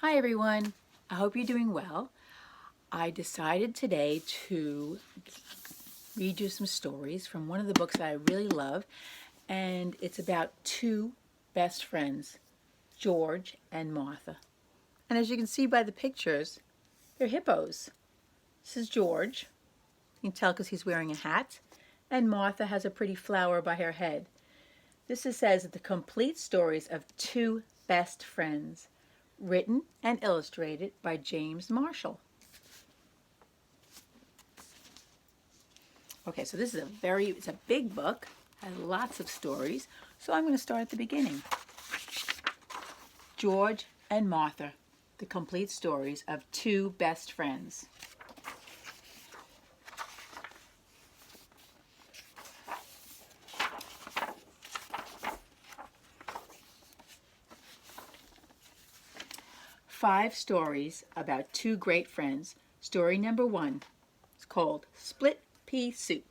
Hi everyone, I hope you're doing well. I decided today to read you some stories from one of the books that I really love, and it's about two best friends, George and Martha. And as you can see by the pictures, they're hippos. This is George, you can tell because he's wearing a hat, and Martha has a pretty flower by her head. This says the complete stories of two best friends, written and illustrated by James Marshall. Okay, so this is it's a big book, has lots of stories, so I'm going to start at the beginning. George and Martha, the complete stories of two best friends. Five stories about two great friends. Story number one is called Split Pea Soup.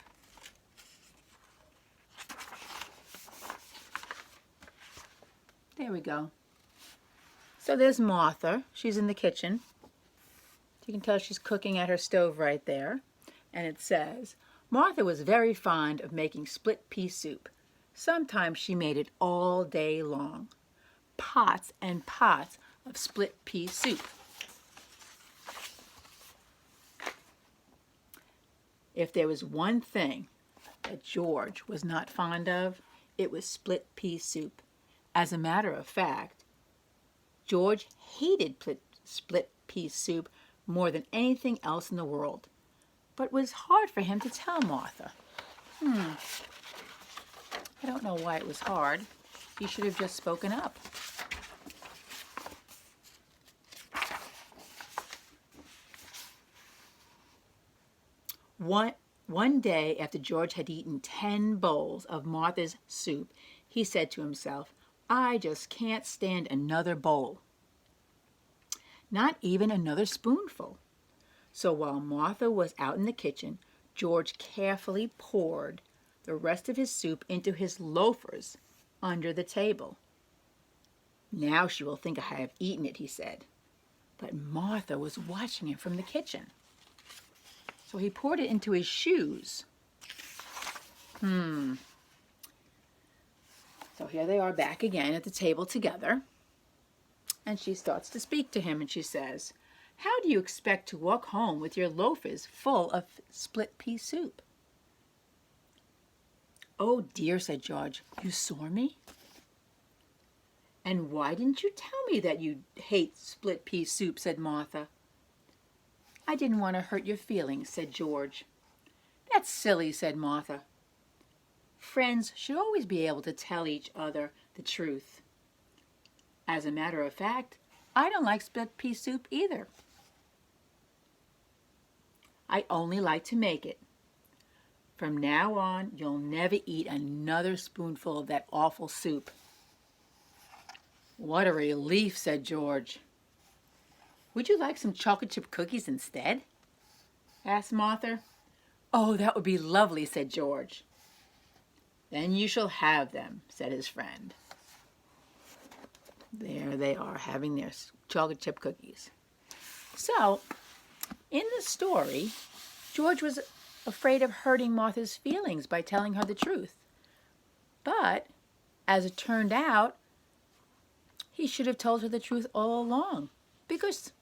There we go. So there's Martha. She's in the kitchen. You can tell she's cooking at her stove right there. And it says, Martha was very fond of making split pea soup. Sometimes she made it all day long. Pots and pots of split pea soup. If there was one thing that George was not fond of, it was split pea soup. As a matter of fact, George hated split pea soup more than anything else in the world. But it was hard for him to tell Martha. I don't know why it was hard. He should have just spoken up. One day, after George had eaten 10 bowls of Martha's soup, he said to himself, I just can't stand another bowl. Not even another spoonful. So while Martha was out in the kitchen, George carefully poured the rest of his soup into his loafers under the table. Now she will think I have eaten it, he said. But Martha was watching him from the kitchen. So he poured it into his shoes. So here they are back again at the table together. And she starts to speak to him and she says, how do you expect to walk home with your loafers full of split pea soup? Oh dear, said George, you saw me? And why didn't you tell me that you hate split pea soup, said Martha. I didn't want to hurt your feelings, said George. That's silly, said Martha. Friends should always be able to tell each other the truth. As a matter of fact, I don't like split pea soup either. I only like to make it. From now on, you'll never eat another spoonful of that awful soup. What a relief, said George. Would you like some chocolate chip cookies instead? Asked Martha. Oh, that would be lovely, said George. Then you shall have them, said his friend. There they are, having their chocolate chip cookies. So, in the story, George was afraid of hurting Martha's feelings by telling her the truth. But, as it turned out, he should have told her the truth all along, because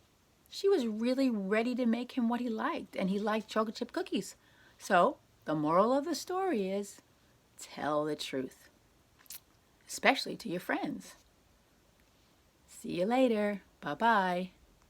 she was really ready to make him what he liked, and he liked chocolate chip cookies. So, the moral of the story is, tell the truth, especially to your friends. See you later. Bye-bye.